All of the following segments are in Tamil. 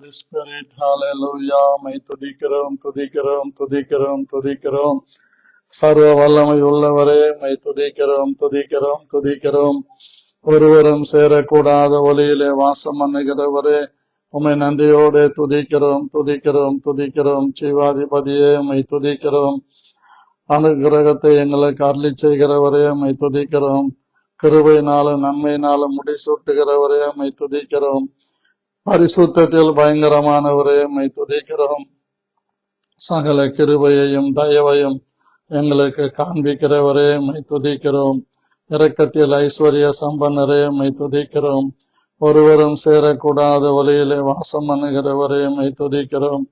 Holy Spirit, hallelujah. மை துதிக்கிறோம் துதிக்கிறோம் துதிக்கிறோம் துதிக்கிறோம். சர்வ வல்லமை உள்ளவரே, மை துதிக்கிறோம் துதிக்கிறோம் துதிக்கிறோம். ஒருவரும் சேரக்கூடாத ஒளியிலே வாசம் பண்ணுகிறவரே, உம்மை நன்றியோடு துதிக்கிறோம் துதிக்கிறோம் துதிக்கிறோம். ஜீவாதிபதியே, மை துதிக்கிறோம். அனுகிரகத்தை எங்களுக்கு அருளி செய்கிறவரே, மை துதிக்கிறோம். கிருபையினாலும் நன்மையினாலும் முடிசூட்டுகிறவரே, மை துதிக்கிறோம். பரிசுத்தத்தில் பயங்கரமானவரே, மை துதிக்கிறோம். சகல கிருபையையும் தயவையும் எங்களுக்கு காண்பிக்கிறவரே, மை துதிக்கிறோம். இரக்கத்தில் ஐஸ்வர்ய சம்பன்னரே, மை துதிக்கிறோம். ஒருவரும் சேரக்கூடாத வழியிலே வாசம் பண்ணுகிறவரே, மை துதிக்கிறோம்.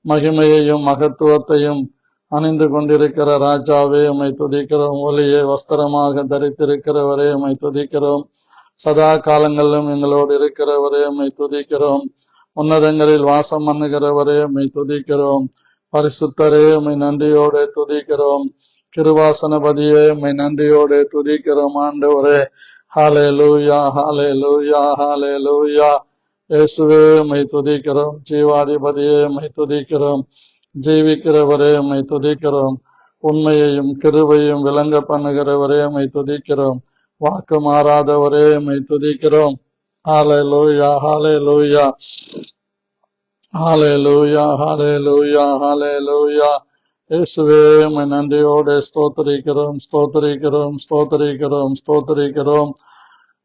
மகிமையையும் மகத்துவத்தையும் அணிந்து கொண்டிருக்கிற ராஜாவே, மை துதிக்கிறோம். ஒளியை வஸ்திரமாக தரித்திருக்கிறவரே, மை துதிக்கிறோம். சதா காலங்களிலும் எங்களோடு இருக்கிறவரே, மை துதிக்கிறோம். உன்னதங்களில் வாசம் பண்ணுகிறவரே, மை துதிக்கிறோம். பரிசுத்தரே, மை நன்றியோடு துதிக்கிறோம். கிருபாசனபதியே, மை நன்றியோடு துதிக்கிறோம். ஆண்டவரே, ஹalleluya ஹalleluya ஹalleluya. இயேசுவே, மை துதிக்கிறோம். ஜீவாதிபதியே, மை துதிக்கிறோம். ஜீவிக்கிறவரே, மை துதிக்கிறோம். உண்மையையும் கிருபையும் விளங்க பண்ணுகிறவரே, மை துதிக்கிறோம். வாக்கு மாறாதவரே, மை துதிக்கிறோம். ஹalleluya ஹalleluya ஹalleluya ஹalleluya ஹalleluya. இயேசுவே, மை நன்றியோடு ஸ்தோத்திரிக்கிறோம் ஸ்தோத்திரிக்கிறோம் ஸ்தோத்திரிக்கிறோம் ஸ்தோத்திரிக்கிறோம்.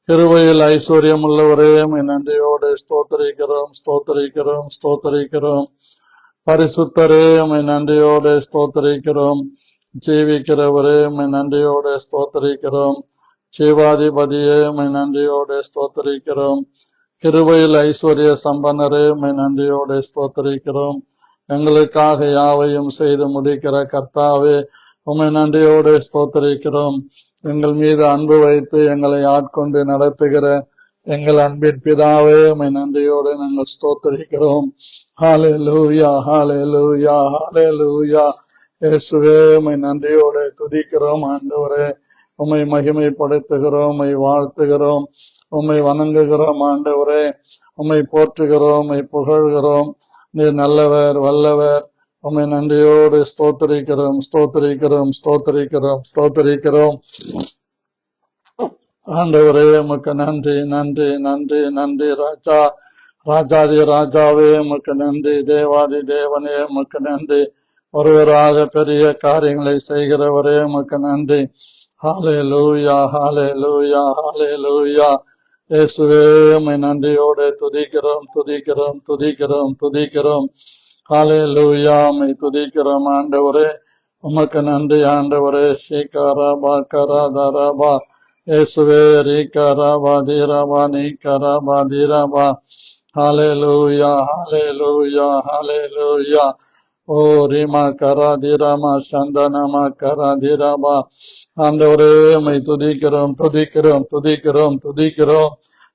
கிருபையில் ஐஸ்வர்யம் உள்ளவரே, மை நன்றியோடு ஸ்தோத்திரிக்கிறோம் ஸ்தோத்திரிக்கிறோம் ஸ்தோத்திரிக்கிறோம். பரிசுத்தரே, மை நன்றியோடு ஸ்தோத்திரிக்கிறோம். ஜீவிக்கிறவரே, மை நன்றியோடு ஸ்தோத்திரிக்கிறோம். ஜீவாதிபதியே, மை நன்றியோடு ஸ்தோத்திரிக்கிறோம். கிருபையில் ஐஸ்வர்ய சம்பன்னரே, மை நன்றியோடு ஸ்தோத்திரிக்கிறோம். எங்களுக்காக யாவையும் செய்து முடிக்கிற கர்த்தாவே, உம்மை நன்றியோடு ஸ்தோத்திரிக்கிறோம். எங்கள் மீது அன்பு வைத்து எங்களை ஆட்கொண்டு நடத்துகிற எங்கள் அன்பின் பிதாவே, உம்மை நன்றியோடு நாங்கள் ஸ்தோத்திரிக்கிறோம். ஹalleluya ஹalleluya ஹalleluya. இயேசுவே, உம்மை நன்றியோடு துதிக்கிறோம். ஆண்டவரே, உம்மை மகிமைப்படுத்துகிறோம், உம்மை வாழ்த்துகிறோம், உம்மை வணங்குகிறோம். ஆண்டவரே, உம்மை போற்றுகிறோம், உம்மை புகழ்கிறோம். நீர் நல்லவர் வல்லவர். உம்மை நன்றியோடு ஸ்தோத்திரிக்கிறோம் ஸ்தோத்திரிக்கிறோம் ஸ்தோத்திரிக்கிறோம் ஸ்தோத்திரிக்கிறோம். ஆண்டவரே, உமக்கு நன்றி நன்றி நன்றி நன்றி. ராஜா ராஜாதி ராஜாவே, உமக்கு நன்றி. தேவாதி தேவனே, உமக்கு நன்றி. ஒருவராக பெரிய காரியங்களை செய்கிறவரே, உமக்கு நன்றி. ஹalleluya ஹalleluya ஹalleluya. இயேசுவே, உம்மை நன்றியோடு துதிக்கிறோம் துதிக்கிறோம் துதிக்கிறோம் துதிக்கிறோம். ஹalleluya, உம்மை துதிக்கிறோம். ஆண்டவரே, உமக்கு நன்றி. ஆண்டவரே, ஷீகரபா கரதரபா. இயேசுவே, ரீகரபா தீரபா நீகரபா தீரபா. ஹalleluya ஹalleluya ஹalleluya. ஓ ரீமா கராதிரமா சந்தனமா கராதிரமா. ஆண்டவரே, உம்மை துதிக்கிறோம் துதிக்கிறோம் துதிக்கிறோம் துதிக்கிறோம்.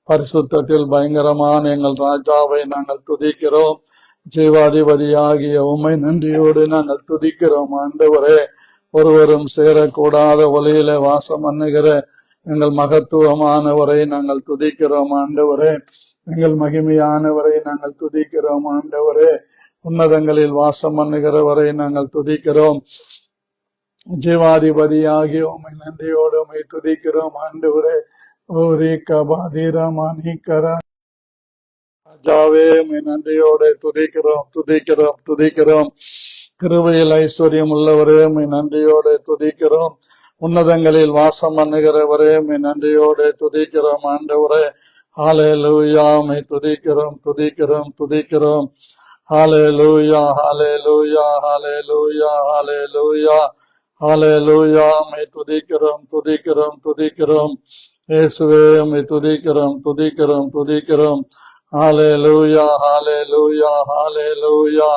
பரிசுத்தத்தில் பயங்கரமான எங்கள் ராஜாவை நாங்கள் துதிக்கிறோம். ஜீவாதிபதியாகிய உம்மை நன்றியோடு நாங்கள் துதிக்கிறோம். ஆண்டவரே, ஒருவரும் சேரக்கூடாத ஒளியிலே வாசம் பண்ணுகிற எங்கள் மகத்துவமானவரை நாங்கள் துதிக்கிறோம். ஆண்டவரே, எங்கள் மகிமையானவரை நாங்கள் துதிக்கிறோம். ஆண்டவரே, உன்னதங்களில் வாசம் பண்ணுகிறவரை நாங்கள் துதிக்கிறோம். ஜீவாதிபதியாகிய உம்மை நன்றியோடு உம்மை துதிக்கிறோம். ஆண்டவரே, ஓரி கபாதிரமானிகர ராஜாவே, உம்மை நன்றியோடு துதிக்கிறோம் துதிக்கிறோம் துதிக்கிறோம். கிருபையில் ஐஸ்வர்யம் உள்ளவரே, உம்மை நன்றியோடு துதிக்கிறோம். உன்னதங்களில் வாசம் பண்ணுகிறவரே, உம்மை நன்றியோடு துதிக்கிறோம். ஆண்டவரே, ஹalleluya, உம்மை துதிக்கிறோம் துதிக்கிறோம் துதிக்கிறோம். ஹalleluya ஹalleluya ஹalleluya ஹalleluya ஹalleluya. உம்மை துதிக்கிறோம் துதிக்கிறோம் துதிக்கிறோம். இயேசுவே, உம்மை துதிக்கிறோம் துதிக்கிறோம் துதிக்கிறோம். ஹalleluya ஹalleluya ஹalleluya.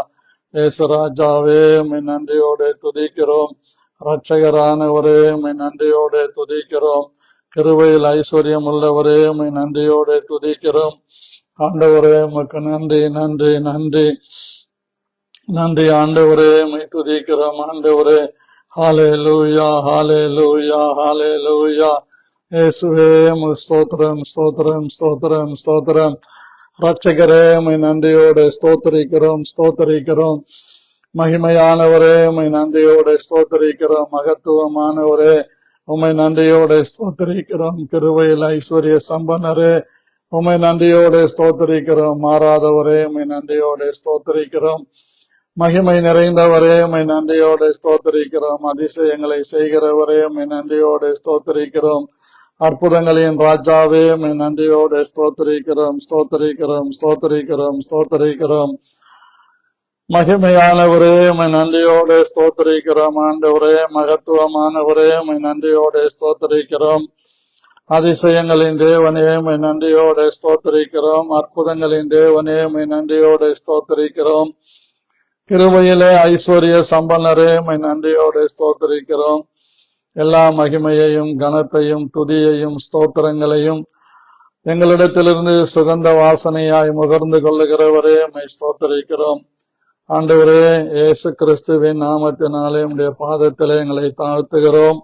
இயேசு ராஜாவே, உம்மை நன்றியோடு துதிக்கிறோம். இரட்சகரானவரே, உம்மை நன்றியோடு துதிக்கிறோம். கிருபையில் ஐஸ்வர்யம் உள்ளவரே, உம்மை நன்றியோடு துதிக்கிறோம். ஆண்டவரே, உமக்கு நன்றி நன்றி நன்றி நன்றி. ஆண்டவரே, உம்மை துதிக்கிறோம். ஆண்டவரே, ஹalleluya ஹalleluya ஹalleluya. இயேசுவே, உமக்கு ஸ்தோத்திரம் ஸ்தோத்திரம் ஸ்தோத்திரம் ஸ்தோத்திரம். ரட்சகரே உம்மை நன்றியோடு ஸ்தோத்தரிக்கிறோம். மகிமையானவரே உம்மை நன்றியோடு ஸ்தோத்தரிக்கிறோம். மகத்துவமானவரே உம்மை நன்றியோடு ஸ்தோத்தரிக்கிறோம். கிருபையில் ஐஸ்வர்ய சம்பன்னரே உம்மை நன்றியோடு ஸ்தோத்தரிக்கிறோம். மாறாதவரே உம்மை நன்றியோடு ஸ்தோத்தரிக்கிறோம். மகிமை நிறைந்தவரே உம்மை நன்றியோடு ஸ்தோத்தரிக்கிறோம். அதிசயங்களை செய்கிறவரே உம்மை நன்றியோடு ஸ்தோத்தரிக்கிறோம். அற்புதங்களின் ராஜாவே உம்மை நன்றியோடு ஸ்தோத்தரிக்கிறோம். மகிமையானவரே உம்மை நன்றியோடு ஸ்தோத்தரிக்கிறோம். ஆண்டவரே மகத்துவமானவரே உம்மை நன்றியோடு ஸ்தோத்தரிக்கிறோம். அதிசயங்களின் தேவனே உம்மை நன்றியோடு ஸ்தோத்தரிக்கிறோம். அற்புதங்களின் தேவனே உம்மை நன்றியோடு ஸ்தோத்தரிக்கிறோம். கிருபையிலே ஐஸ்வர்ய சம்பன்னரே உம்மை நன்றியோடு ஸ்தோத்தரிக்கிறோம். எல்லா மகிமையையும் கனத்தையும் துதியையும் ஸ்தோத்திரங்களையும் எங்களிடத்திலிருந்து சுகந்த வாசனையாய் முகர்ந்து கொள்ளுகிறவரே உம்மை ஸ்தோத்தரிக்கிறோம். ஆண்டவரே இயேசு கிறிஸ்துவின் நாமத்தினாலே உம்முடைய பாதத்திலே எங்களை தாழ்த்துகிறோம்.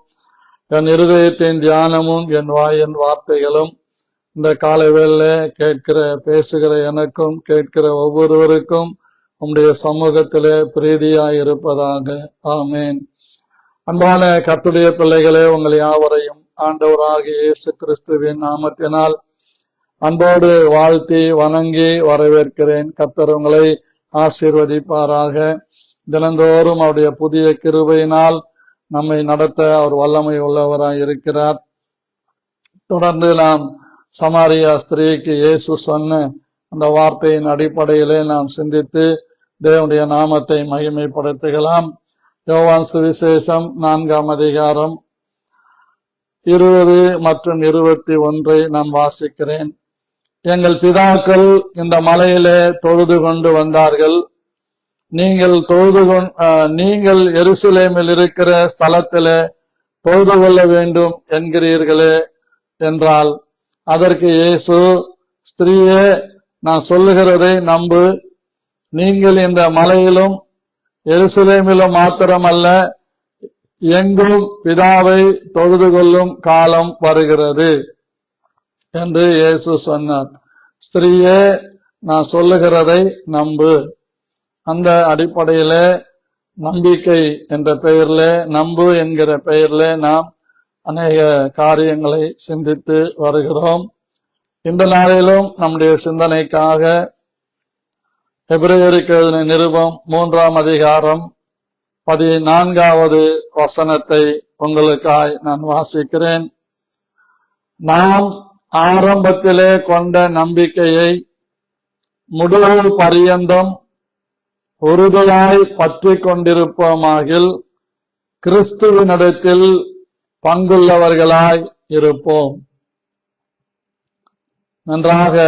என் இருதயத்தின் தியானமும் என் வாயின் வார்த்தைகளும் இந்த காலை வேளையிலே பேசுகிற எனக்கும் கேட்கிற ஒவ்வொருவருக்கும் உம்முடைய சமூகத்திலே பிரீதியாய் இருப்பதாக. ஆமேன். அன்பான கர்த்தருடைய பிள்ளைகளே, உங்கள் யாவரையும் ஆண்டவராகிய இயேசு கிறிஸ்துவின் நாமத்தினால் அன்போடு வாழ்த்தி வணங்கி வரவேற்கிறேன். கர்த்தர் உங்களை ஆசீர்வதிப்பாராக. தினந்தோறும் அவருடைய புதிய கிருபையினால் நம்மை நடத்த அவர் வல்லமை உள்ளவராய் இருக்கிறார். தொடர்ந்து நாம் சமாரியா ஸ்திரீக்கு இயேசு சொன்ன அந்த வார்த்தையின் அடிப்படையிலே நாம் சிந்தித்து தேவனுடைய நாமத்தை மகிமைப்படுத்துகலாம். யோவான் சுவிசேஷம் 4ஆம் அதிகாரம் 20 மற்றும் 21 நான் வாசிக்கிறேன். எங்கள் பிதாக்கள் இந்த மலையிலே தொழுது கொண்டு வந்தார்கள். நீங்கள் எருசலேமில் இருக்கிற ஸ்தலத்திலே தொழுது கொள்ள வேண்டும் என்கிறீர்களே என்றால், அதற்கு இயேசு, ஸ்திரீயே, நான் சொல்லுகிறதை நம்பு. நீங்கள் இந்த மலையிலும் எருசலேமிலும் மாத்திரமல்ல, எங்கும் பிதாவை தொழுது கொள்ளும் காலம் வருகிறது என்று இயேசு சொன்னார். ஸ்திரீயே, நான் சொல்லுகிறதை நம்பு. அந்த அடிப்படையிலே நம்பிக்கை என்ற பெயரிலே, நம்பு என்கிற பெயரிலே நாம் அநேக காரியங்களை சிந்தித்து வருகிறோம். இந்த நாளிலும் நம்முடைய சிந்தனைக்காக எபிரேயருக்கு எழுதின நிருபம் 3ஆம் அதிகாரம் 14வது வசனத்தை உங்களுக்காய் நான் வாசிக்கிறேன். நாம் ஆரம்பத்திலே கொண்ட நம்பிக்கையை முடிவு பரியந்தம் உறுதியாய் பற்றி கொண்டிருப்போமாகில் கிறிஸ்துவினிடத்தில் பங்குள்ளவர்களாய் இருப்போம். நன்றாக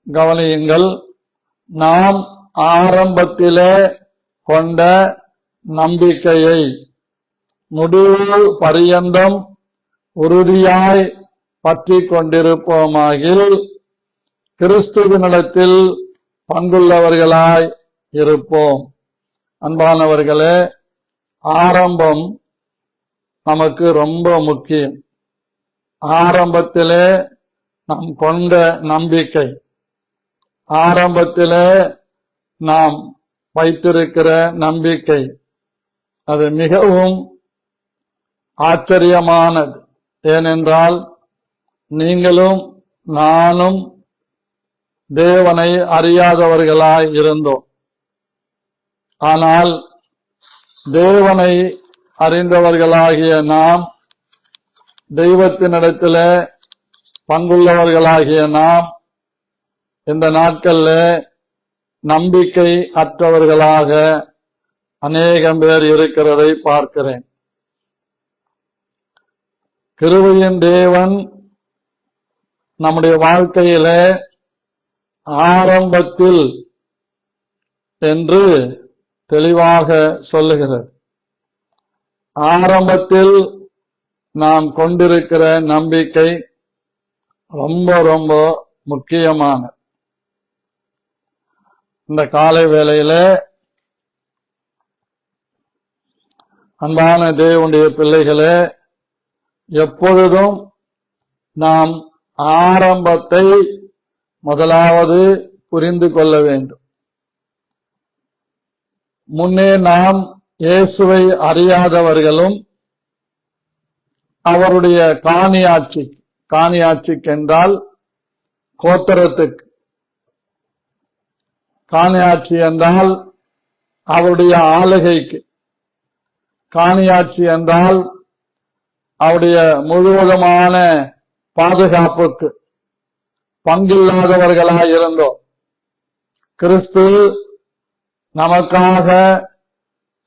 கவனியுங்கள். நாம் ஆரம்பத்திலே கொண்ட நம்பிக்கையை முடிவு பரியந்தம் உறுதியாய் பற்றி கொண்டிருப்போமாகில் கிறிஸ்துவினிடத்தில் பங்குள்ளவர்களாய் இருப்போம். அன்பானவர்களே, ஆரம்பம் நமக்கு ரொம்ப முக்கியம். ஆரம்பத்திலே நாம் கொண்ட நம்பிக்கை, ஆரம்பத்திலே நாம் வைத்திருக்கிற நம்பிக்கை, அது மிகவும் ஆச்சரியமானது. ஏனென்றால் நீங்களும் நானும் தேவனை அறியாதவர்களாய் இருந்தோம். ஆனால் தேவனை அறிந்தவர்களாகிய நாம், தெய்வத்தினிடத்திலே பங்குள்ளவர்களாகிய நாம் இந்த நாட்கள்ல நம்பிக்கை அற்றவர்களாக அநேகம் பேர் இருக்கிறதை பார்க்கிறேன். கிருபையின் தேவன் நம்முடைய வாழ்க்கையில ஆரம்பத்தில் என்று தெளிவாக சொல்லுகிறது. ஆரம்பத்தில் நாம் கொண்டிருக்கிற நம்பிக்கை ரொம்ப ரொம்ப முக்கியமான. இந்த காலை வேளையில அன்பான தேவனுடைய பிள்ளைகளே, எப்பொழுதும் நாம் ஆரம்பத்தை முதலாவது புரிந்து கொள்ள வேண்டும். முன்னே நாம் இயேசுவை அறியாதவர்களும் அவருடைய காணியாட்சிக்கு என்றால் கோத்திரத்துக்கு, காணியாட்சி என்றால் அவருடைய ஆளுகைக்கு, காணியாட்சி என்றால் அவருடைய முழுவதுமான பாதுகாப்புக்கு பங்கில்லாதவர்களாய் இருந்தோம். கிறிஸ்து நமக்காக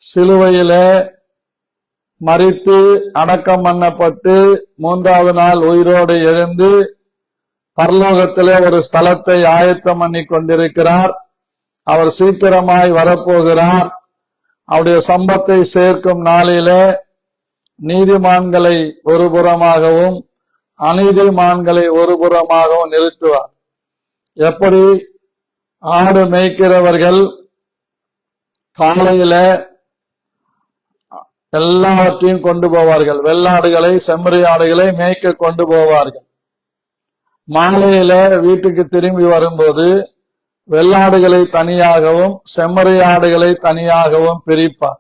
சிலுவையிலே மரித்து அடக்கம் பண்ணப்பட்டு 3வது நாள் உயிரோடு எழுந்து பரலோகத்திலே ஒரு ஸ்தலத்தை ஆயத்தம் பண்ணி கொண்டிருக்கிறார். அவர் சீக்கிரமாய் வரப்போகிறார். அவருடைய சம்பத்தை சேர்க்கும் நாளிலே நீதிமான்களை ஒரு புறமாகவும் அநீதிமான்களை ஒரு புறமாகவும் நிறுத்துவார். எப்படி ஆடு மேய்க்கிறவர்கள் காலையில எல்லாவற்றையும் கொண்டு போவார்கள், வெள்ளாடுகளை செம்மறி ஆடுகளை மேய்க்க கொண்டு போவார்கள். மாலையில வீட்டுக்கு திரும்பி வரும்போது வெள்ளாடுகளை தனியாகவும் செம்மறி ஆடுகளை தனியாகவும் பிரிப்பார்.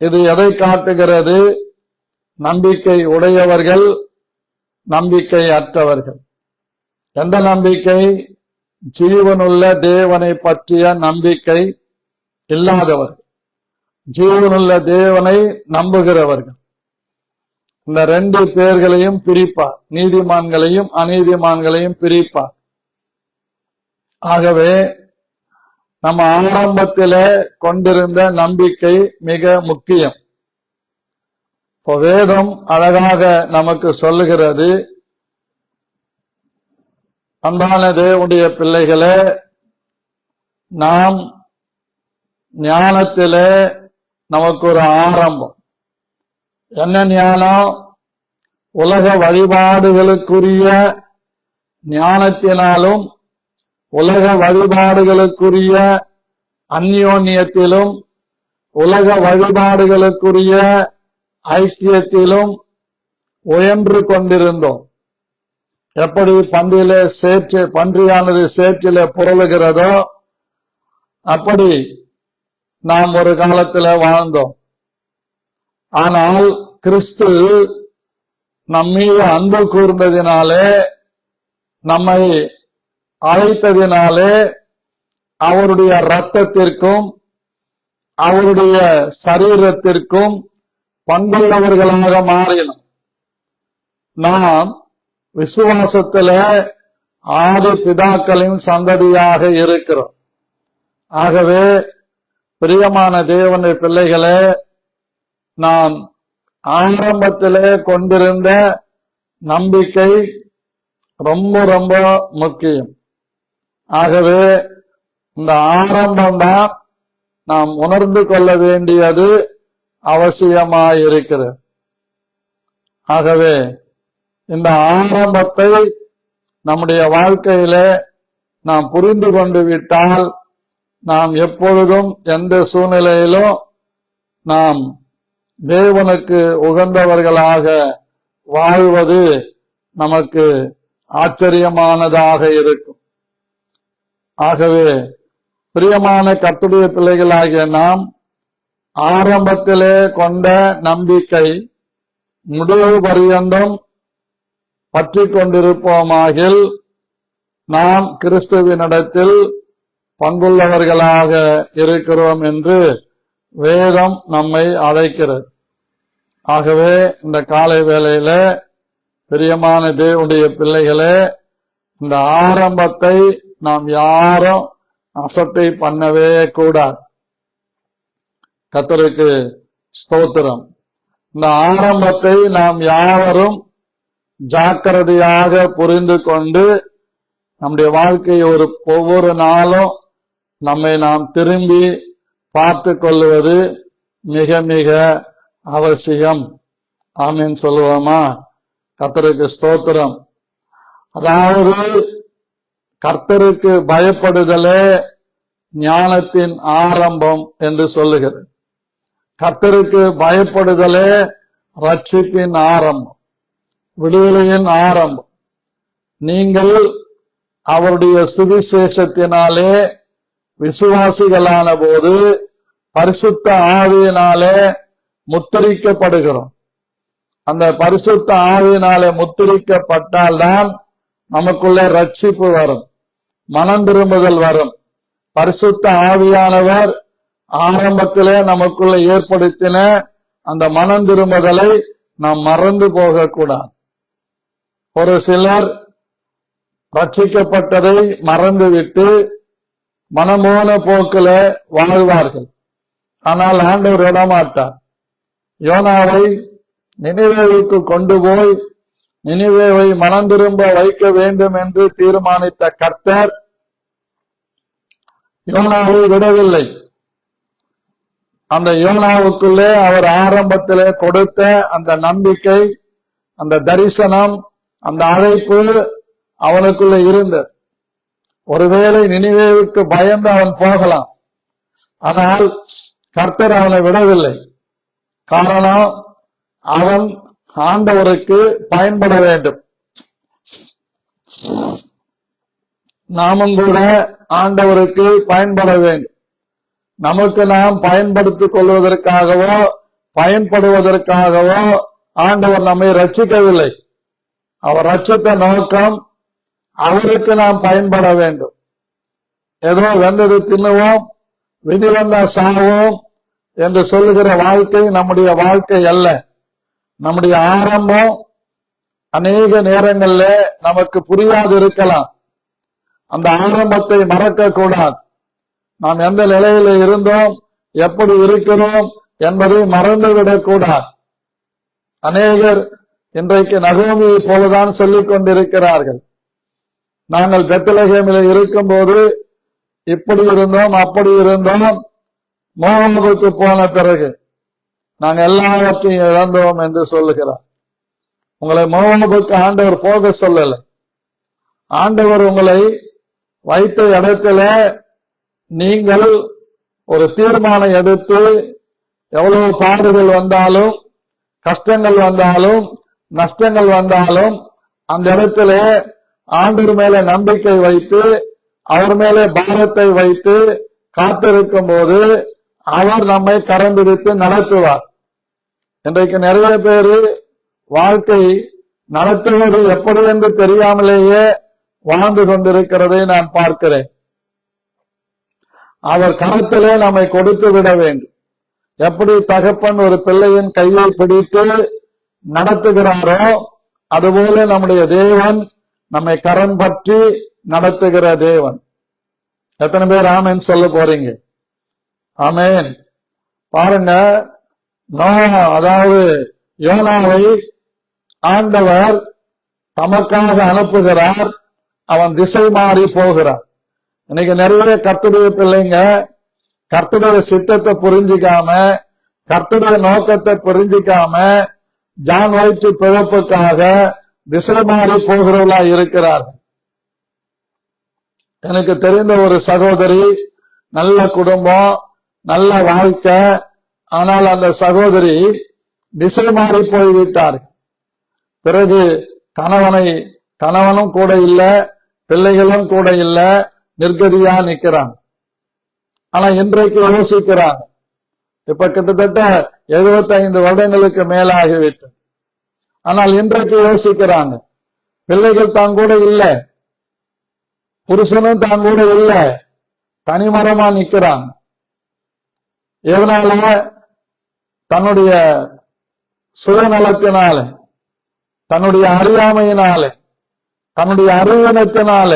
இது எதை காட்டுகிறது? நம்பிக்கை உடையவர்கள், நம்பிக்கை அற்றவர்கள். எந்த நம்பிக்கை? ஜீவனுள்ள தேவனை பற்றிய நம்பிக்கை இல்லாதவர்கள், ஜீவனுள்ள தேவனை நம்புகிறவர்கள். இந்த 2 பேர்களையும் பிரிப்பார், நீதிமான்களையும் அநீதிமான்களையும் பிரிப்பார். ஆகவே நம்ம ஆரம்பத்திலே கொண்டிருந்த நம்பிக்கை மிக முக்கியம். இப்போ வேதம் அழகாக நமக்கு சொல்லுகிறது, அன்பான தேவனுடைய பிள்ளைகளே, நாம் ஞானத்திலே நமக்கு ஒரு ஆரம்பம். என்ன ஞானம்? உலக வழிபாடுகளுக்குரிய ஞானத்தினாலும் உலக வழிபாடுகளுக்குரிய அந்யோன்யத்திலும் உலக வழிபாடுகளுக்குரிய ஐக்கியத்திலும் உயர்ந்து கொண்டிருந்தோம். எப்படி பன்றியானது சேற்றிலே புரளுகிறதோ அப்படி நாம் ஒரு காலத்தில் வாழ்ந்தோம். ஆனால் கிறிஸ்து நம்மீது அன்பு கூர்ந்ததினாலே, நம்மை அழைத்ததினாலே அவருடைய இரத்தத்திற்கும் அவருடைய சரீரத்திற்கும் பங்குள்ளவர்களாக மாறினோம். நாம் விசுவாசத்தில ஆதி பிதாக்களின் சந்ததியாக இருக்கிறோம். ஆகவே பிரியமான தேவனுடைய பிள்ளைகளே, நாம் ஆரம்பத்திலே கொண்டிருந்த நம்பிக்கை ரொம்ப ரொம்ப முக்கியம். ஆகவே இந்த ஆரம்பம்தான் நாம் உணர்ந்து கொள்ள வேண்டியது அவசியமாயிருக்கிறது. ஆகவே இந்த ஆரம்பத்தை நம்முடைய வாழ்க்கையில நாம் புரிந்து கொண்டு விட்டால், நாம் எப்பொழுதும் எந்த சூழ்நிலையிலும் நாம் தேவனுக்கு உகந்தவர்களாக வாழ்வது நமக்கு ஆச்சரியமானதாக இருக்கும். ஆகவே பிரியமான கர்த்தருடைய பிள்ளைகளாகிய நாம் ஆரம்பத்திலே கொண்ட நம்பிக்கை முடிவு பரியந்தம் பற்றி கொண்டிருப்போமாகில் நாம் கிறிஸ்துவினிடத்தில் பங்குள்ளவர்களாக இருக்கிறோம் என்று வேதம் நம்மை அழைக்கிறது. ஆகவே இந்த காலை வேளையில பிரியமான தேவனுடைய பிள்ளைகளே, இந்த ஆரம்பத்தை நாம் யாரும் அசட்டை பண்ணவே கூடாது. கர்த்தருக்கு ஸ்தோத்திரம். இந்த ஆரம்பத்தை நாம் யாவரும் ஜாக்கிரதையாக புரிந்து கொண்டு நம்முடைய வாழ்க்கையை ஒவ்வொரு நாளும் நம்மை நாம் திரும்பி பார்த்து கொள்வது மிக மிக அவசியம். ஆமீன் சொல்லுவோமா? கர்த்தருக்கு ஸ்தோத்திரம். அதாவது கர்த்தருக்கு பயப்படுதலே ஞானத்தின் ஆரம்பம் என்று சொல்லுகிறது. கர்த்தருக்கு பயப்படுதலே ரட்சிப்பின் ஆரம்பம், விடுதலையின் ஆரம்பம். நீங்கள் அவருடைய சுவிசேஷத்தினாலே விசுவாசிகளான போது பரிசுத்த ஆவியினாலே முத்திரிக்கப்படுகிறோம். அந்த பரிசுத்த ஆவியினாலே முத்திரிக்கப்பட்டால்தான் நமக்குள்ள ரட்சிப்பு வரும், மனம் திரும்புதல் வரும். பரிசுத்த ஆவியானவர் ஆரம்பத்திலே நமக்குள்ள ஏற்படுத்தின அந்த மனம் திரும்புதலை நாம் மறந்து போகக்கூடாது. ஒரு சிலர் ரட்சிக்கப்பட்டதை மறந்துவிட்டு மனமோன போக்கில வாழ்வார்கள். ஆனால் ஆண்டவர் விடமாட்டார். யோனாவை நினிவேவுக்கு கொண்டு போய் நினிவேவை மனம் திரும்ப வைக்க வேண்டும் என்று தீர்மானித்த கர்த்தர் யோனாவை விடவில்லை. அந்த யோனாவுக்குள்ளே அவர் ஆரம்பத்திலே கொடுத்த அந்த நம்பிக்கை, அந்த தரிசனம், அந்த அழைப்பு அவனுக்குள்ள இருந்தது. ஒருவேளை நினிவேவுக்கு பயந்து அவன் போகலாம், ஆனால் கர்த்தர் அவனை விடவில்லை. காரணம், அவன் ஆண்டவருக்கு பயன்பட வேண்டும். நாமும் கூட ஆண்டவருக்கு பயன்பட வேண்டும். நமக்கு நாம் பயன்படுத்திக் கொள்வதற்காகவோ பயன்படுவதற்காகவோ ஆண்டவர் நம்மை ரட்சிக்கவில்லை. அவர் ரட்சித்த நோக்கம் அவருக்கு நாம் பயன்பட வேண்டும். ஏதோ வெந்தது தின்னுவோம், விதி வந்தா சாவோம் என்று சொல்லுகிற வாழ்க்கை நம்முடைய வாழ்க்கை அல்ல. நம்முடைய ஆரம்பம் அநேக நேரங்கள்ல நமக்கு புரியாது இருக்கலாம். அந்த ஆரம்பத்தை மறக்க கூடாது. நாம் எந்த நிலையில இருந்தோம், எப்படி இருக்கிறோம் என்பதை மறந்துவிடக் கூடாது. அநேகர் இன்றைக்கு நகோமியை போலதான் சொல்லிக் கொண்டிருக்கிறார்கள். நாங்கள் பெத்லகேமில் இருக்கும் போது இப்படி இருந்தோம், அப்படி இருந்தோம், மோவாபுக்கு போன பிறகு நாங்கள் எல்லாவற்றையும் இழந்தோம் என்று சொல்லுகிறார். உங்களை மோவாபுக்கு ஆண்டவர் போக சொல்லலை. ஆண்டவர் உங்களை வைத்த இடத்துல நீங்கள் ஒரு தீர்மானம் எடுத்து எவ்வளவு பாடுகள் வந்தாலும், கஷ்டங்கள் வந்தாலும், நஷ்டங்கள் வந்தாலும் அந்த இடத்துல ஆண்டவர் மேல நம்பிக்கை வைத்து அவர் மேலே பாரத்தை வைத்து காத்திருக்கும் போது அவர் நம்மை கரம் பிடித்து நடத்துவார். இன்றைக்கு நிறைய பேரு வாழ்க்கை நடத்துவது எப்படி என்று தெரியாமலேயே வாழ்ந்து கொண்டிருக்கிறதை நான் பார்க்கிறேன். அவர் கரத்திலே நம்மை கொடுத்து விட வேண்டும். எப்படி தகப்பன் ஒரு பிள்ளையின் கையை பிடித்து நடத்துகிறாரோ அதுபோல நம்முடைய தேவன் நம்மை கரம் பற்றி நடத்துகிற தேவன். எத்தனை பேர் ஆமேன் சொல்ல போறீங்க? ஆமேன். பாருங்க, அதாவது யோனாவை ஆண்டவர் தமக்காக அனுப்புகிறார். அவன் திசை மாறி போகிறார். இன்னைக்கு நிறைய கர்த்தருடைய பிள்ளைங்க கர்த்தருடைய சித்தத்தை புரிஞ்சிக்காம, கர்த்தருடைய நோக்கத்தை புரிஞ்சிக்காம ஜான் வயிற்று பிழப்புக்காக திசை மாறி போகிறவர்களா இருக்கிறார்கள். எனக்கு தெரிந்த ஒரு சகோதரி, நல்ல குடும்பம், நல்ல வாழ்க்கை, ஆனால் அந்த சகோதரி திசை மாறி போய்விட்டார். பிறகு கணவனும் கூட இல்ல, பிள்ளைகளும் கூட இல்ல, நிர்கதியா நிக்கிறாங்க. ஆனா இன்றைக்கு யோசிக்கிறாங்க. இப்ப கிட்டத்தட்ட 75 வருடங்களுக்கு மேலாகிவிட்டது. ஆனால் இன்றைக்கு யோசிக்கிறாங்க. பிள்ளைகள் தான் கூட இல்ல, புருஷனும் தான் கூட இல்ல, தனிமரமா நிக்கிறாங்க. எதனால? தன்னுடைய சுயநலத்தினால, தன்னுடைய அறியாமையினால, தன்னுடைய அறிவீனத்தினால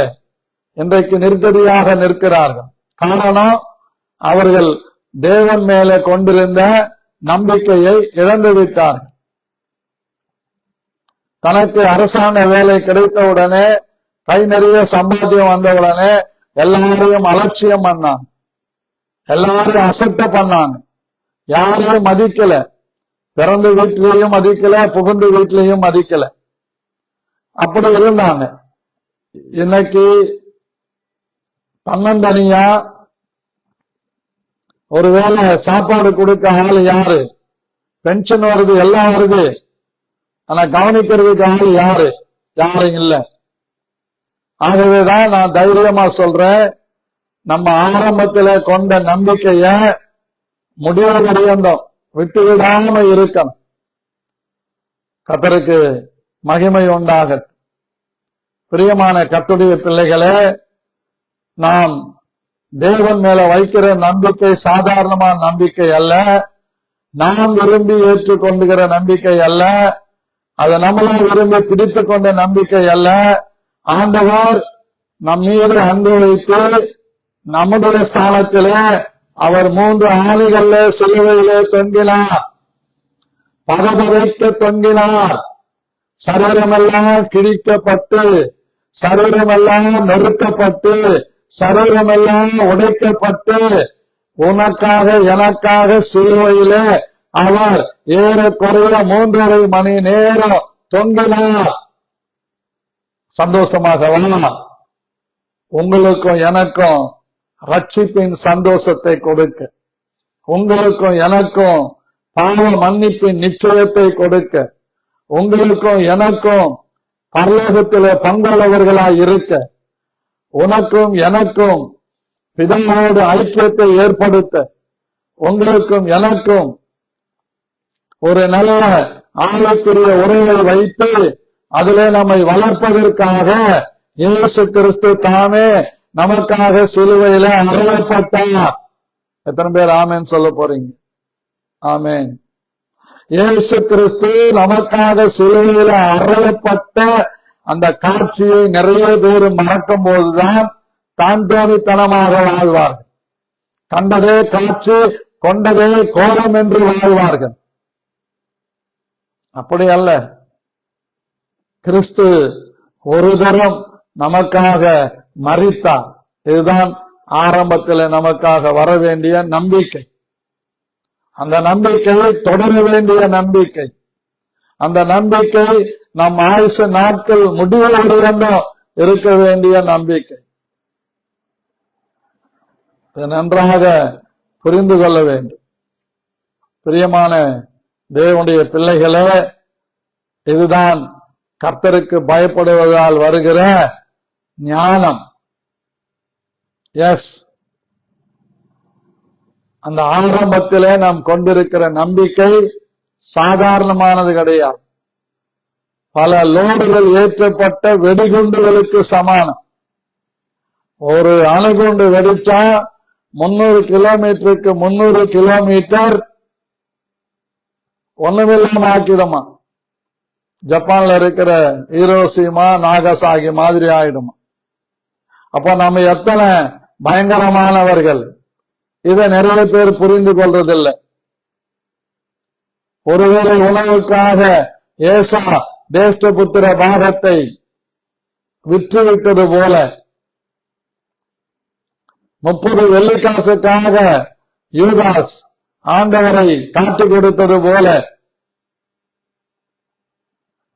இன்றைக்கு நிர்கதியாக நிற்கிறார்கள். காரணம், அவர்கள் தேவன் மேலே கொண்டிருந்த நம்பிக்கையை இழந்து விட்டார்கள். தனக்கு அரசாங்க வேலை கிடைத்தவுடனே, கை நிறைய சம்பாத்தியம் வந்தவுடனே எல்லாரையும் அலட்சியம் பண்ணாங்க, எல்லாரையும் அசட்ட பண்ணாங்க, யாரையும் மதிக்கல. பிறந்த வீட்டிலையும் மதிக்கல, புகுந்த வீட்டிலையும் மதிக்கல. அப்படி இருந்தாங்க. இன்னைக்கு தன்னந்தனியா ஒருவேளை சாப்பாடு கொடுக்க ஆள் யாரு? பென்ஷன் வருது, எல்லாம் வருது, ஆனா கவனிக்கிறதுக்கு ஆள் யாரு? யாரும் இல்ல. ஆகவேதான் நான் தைரியமா சொல்றேன், நம்ம ஆரம்பத்துல கொண்ட நம்பிக்கைய முடிவு பரியந்தம் விட்டுவிடாம இருக்கணும். கர்த்தருக்கு மகிமை உண்டாகட்டும். பிரியமான கர்த்தருடைய பிள்ளைகளே, நாம் தேவன் மேல வைக்கிற நம்பிக்கை சாதாரணமான நம்பிக்கை அல்ல, நாம் விரும்பி ஏற்றுக்கொண்டுகிற நம்பிக்கை அல்ல, அதை நம்மளா விரும்பி பிடித்துக் கொண்ட நம்பிக்கை அல்ல. ஆண்டவர் நம் மீது அன்பு வைத்து நம்முடைய ஸ்தானத்திலே அவர் 3 ஆணிகள்ல சிலுவையிலே தொங்கினார், பதபதைக்க தொங்கினார். சரீரமெல்லாம் கிழிக்கப்பட்டு, சரீரமெல்லாம் நொறுக்கப்பட்டு, சரீரமெல்லாம் உடைக்கப்பட்டு, உனக்காக எனக்காக சிலுவையிலே அவர் ஏறக்குறைய 3.5 மணி நேரம் தொங்கினார். சந்தோஷமாகவா? உங்களுக்கும் எனக்கும் ரட்சிப்பின் சந்தோஷத்தை கொடுக்க, உங்களுக்கும் எனக்கும் பாவ மன்னிப்பின் நிச்சயத்தை கொடுக்க, உங்களுக்கும் எனக்கும் பரலோகத்திலே பங்குள்ளவர்களாய் இருக்க, உனக்கும் எனக்கும் பிதாவோடு ஐக்கியத்தை ஏற்படுத்த, உங்களுக்கும் எனக்கும் ஒரு நல்ல ஆளுக்குரிய உறவை வைத்து அதிலே நம்மை வளர்ப்பதற்காக இயேசு கிறிஸ்து தாமே நமக்காக சிலுவையில அறையப்பட்டார். எத்தனை பேர் ஆமேன் சொல்ல போறீங்க? ஆமேன். இயேசு கிறிஸ்து நமக்காக சிலுவையில அறையப்பட்ட அந்த காட்சியை நிறைய பேர் மறக்கும் போதுதான் தான் தோணித்தனமாக வாழ்வார்கள். கண்டதே காட்சி, கொண்டதே கோலம் என்று வாழ்வார்கள். அப்படி அல்ல. கிறிஸ்து ஒரு தரம் நமக்காக மரித்தார். இதுதான் ஆரம்பத்தில் நமக்காக வர வேண்டிய நம்பிக்கை. அந்த நம்பிக்கையை தொடர வேண்டிய நம்பிக்கை. அந்த நம்பிக்கை நம் ஆயுச நாட்கள் முடிவடைந்தும் இருக்க வேண்டிய நம்பிக்கை. இதை நன்றாக புரிந்து கொள்ள வேண்டும். பிரியமான தேவனுடைய பிள்ளைகளே, இதுதான் கர்த்தருக்கு பயப்படுவதால் வருகிற ஞானம். எஸ், அந்த ஆரம்பத்திலே நாம் கொண்டிருக்கிற நம்பிக்கை சாதாரணமானது கிடையாது. பல லோடுகள் ஏற்றப்பட்ட வெடிகுண்டுகளுக்கு சமானம். ஒரு அணுகுண்டு வெடிச்சா 300 கிலோமீட்டருக்கு 300 கிலோமீட்டர் ஒண்ணுமில்லாம ஆக்கிடுமா. ஜப்பான்ல இருக்கிற ஹீரோஷிமா நாகசாகி மாதிரி ஆயிடுமா. அப்ப நம்ம எத்தனை பயங்கரமானவர்கள், இதை நிறைய பேர் புரிந்து கொள்றதில்லை. ஒருவேளை உணவுக்காக ஏசா தேஷ்டபுத்திர பாகத்தை விற்றுவிட்டது போல, 30 வெள்ளிக்காசுக்காக யூதாஸ் ஆண்டவரை காட்டிக் கொடுத்தது போல,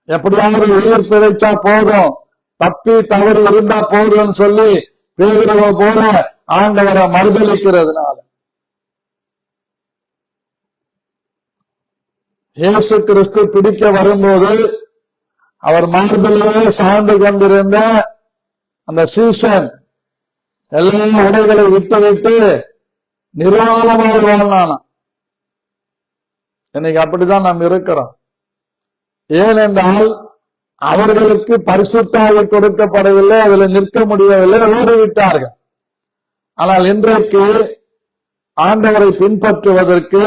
எப்படியாவது உயிர் பிழைச்சா போதும், தப்பி தவறு இருந்தா போதும்னு சொல்லி பேதுருவை போல ஆண்டவரை மறுதலிக்கிறதுனால இயேசு கிறிஸ்து பிடிக்க வரும்போது அவர் மார்பிலேயே சார்ந்து கொண்டிருந்த அந்த சீஷன் எல்லா உடைகளை விட்டு நிர்வாணமாக வாழ்ந்தானா. இன்னைக்கு அப்படிதான் நாம் இருக்கிறோம். ஏனென்றால் அவர்களுக்கு பரிசுத்தாவி கொடுக்கப்படவில்லை, அதுல நிற்க முடியவில்லை, ஓடிவிட்டார்கள். ஆனால் இன்றைக்கு ஆண்டவரை பின்பற்றுவதற்கு,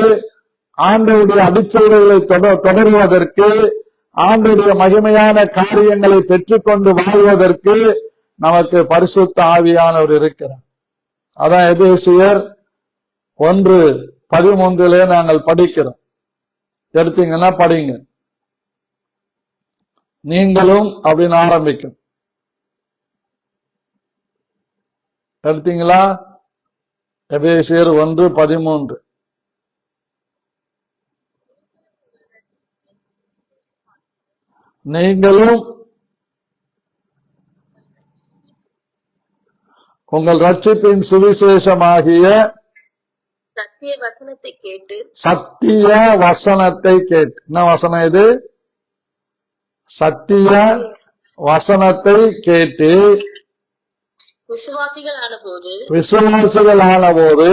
ஆண்டவருடைய அடிச்சூழலை தொடருவதற்கு, ஆண்டவருடைய மகிமையான காரியங்களை பெற்றுக்கொண்டு வாழ்வதற்கு நமக்கு பரிசுத்த ஆவியானவர் இருக்கிறார். அதான் எபேசியர் 1:13 நாங்கள் படிக்கிறோம். எடுத்தீங்கன்னா படிங்க. நீங்களும் அப்படின்னு ஆரம்பிக்கும். எடுத்தீங்களா? எபேசியர் 1:13. நீங்களும் உங்கள் ரட்சிப்பின் சுவிசேஷமாகிய சத்திய வசனத்தை கேட்டு, சத்திய வசனத்தை கேட்டு. என்ன வசனம் இது? சத்திய வசனத்தை கேட்டு விசுவாசிகளான போது விசுவாசிகளான போது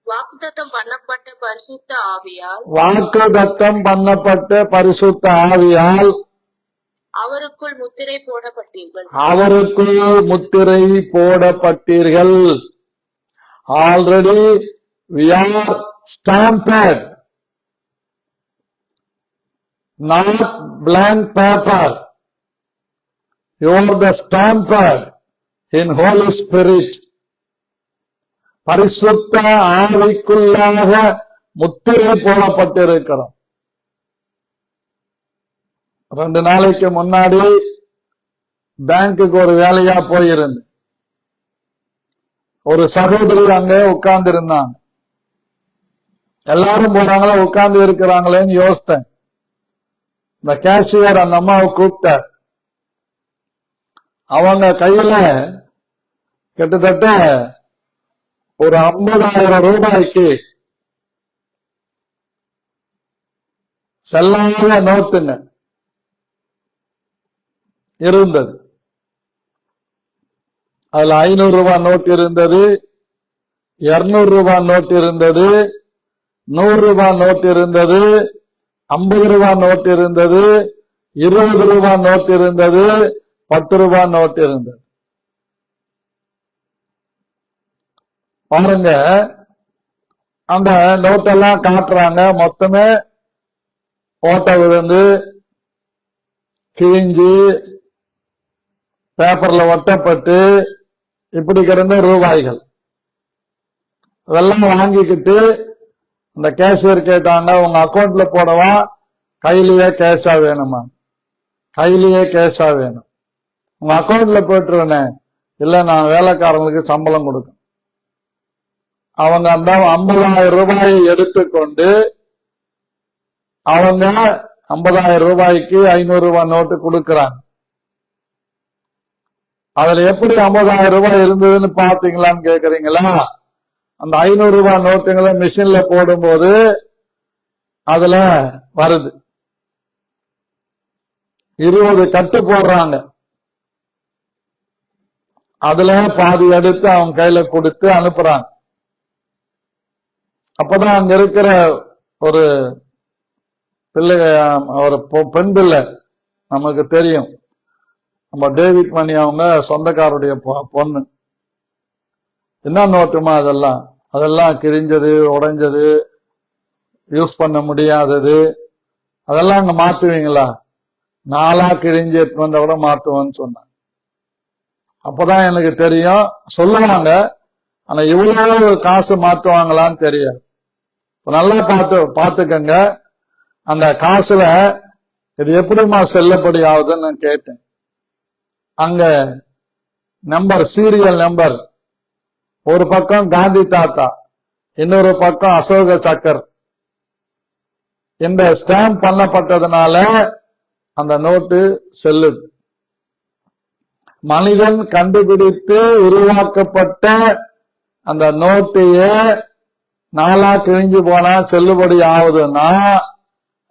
வாக்குத்தத்தம் பண்ணப்பட்ட பரிசுத்த ஆவியால் வாக்குத்தத்தம் பண்ணப்பட்ட பரிசுத்த ஆவியால் அவருக்குள் முத்திரை போடப்பட்டீர்கள். அவருக்குள் முத்திரை போடப்பட்டீர்கள். Already we are stamped, not blank paper. You are the stamped in Holy Spirit. பரிசுத்த ஆவிக்குள்ளாக முத்திரை போடப்பட்டிருக்கிறோம். 2 நாளைக்கு முன்னாடி பேங்குக்கு ஒரு வேலையா போயிருந்து ஒரு சகோதரி அங்க உட்கார்ந்து இருந்தாங்க. எல்லாரும் போறாங்களா, உட்கார்ந்து இருக்கிறாங்களேன்னு யோசித்தேன். இந்த கேஷியர் அந்த அம்மாவை கூப்பிட்டார். அவங்க கையில கிட்டத்தட்ட ஒரு 50,000 ரூபாய்க்கு செல்லாத நோட்டுங்க இருந்தது. அதுல 500 ரூபாய் நோட் இருந்தது, 200 ரூபாய் நோட் இருந்தது, 100 ரூபாய் நோட் இருந்தது, 50 ரூபாய் நோட் இருந்தது, 20 ரூபாய் நோட் இருந்தது, 10 ரூபாய் நோட் இருந்தது. பாருங்க, அந்த நோட்டெல்லாம் காட்டுறாங்க. மொத்தமே ஓட்ட விழுந்து கிழிஞ்சு பேப்பர்ல ஒட்டப்பட்டு இப்படி கிடந்த ரூபாய்கள் இதெல்லாம் வாங்கிக்கிட்டு அந்த கேஷியர் கேட்டாங்க, உங்க அக்கௌண்ட்ல போடவா கையிலேயே கேஷா வேணுமா? கையிலேயே கேஷா வேணும். உங்க அக்கௌண்ட்ல போட்டுருவேனே. இல்ல, நான் வேலைக்காரங்களுக்கு சம்பளம் கொடுக்கும். அவங்க அந்த 50,000 ரூபாயை எடுத்துக்கொண்டு அவங்க 50,000 ரூபாய்க்கு 500 ரூபாய் நோட்டு கொடுக்கிறாங்க. அதுல எப்படி 50,000 ரூபாய் இருந்ததுன்னு பாத்தீங்களான்னு கேக்குறீங்களா? அந்த 500 ரூபாய் நோட்டுங்களை மிஷின்ல போடும்போது அதுல வருது 20 கட்டு போடுறாங்க. அதுல பாதி எடுத்து அவங்க கையில கொடுத்து அனுப்புறாங்க. அப்பதான் அங்க இருக்கிற ஒரு பிள்ளை, ஒரு பெண் பிள்ளை நமக்கு தெரியும், நம்ம டேவிட் மணி அவங்க சொந்தக்காரருடைய பொண்ணு. என்ன நோட்டுமா அதெல்லாம்? அதெல்லாம் கிழிஞ்சது, உடைஞ்சது, யூஸ் பண்ண முடியாதது. அதெல்லாம் அங்க மாத்துவீங்களா? நாளா கிழிஞ்சு எடுத்து வந்த கூட மாத்துவோன்னு சொன்னாங்க. அப்பதான் எனக்கு தெரியும். சொல்லுவாங்க, ஆனா இவ்வளவு காசு மாத்துவாங்களான்னு தெரியாது. நல்லா பாத்துக்கங்க. அந்த காசுல இது எப்படிமா செல்லுபடி ஆகுதுன்னு நான் கேட்டேன். அங்க நம்பர், சீரியல் நம்பர், ஒரு பக்கம் காந்தி தாத்தா, இன்னொரு பக்கம் அசோக சக்கர், இந்த ஸ்டாம்ப் பண்ணப்பட்டதுனால அந்த நோட்டு செல்லுது. மனிதன் கண்டுபிடித்து உருவாக்கப்பட்ட அந்த நோட்டையே நாளா கிழிஞ்சு போனா செல்லுபடி ஆகுதுன்னா,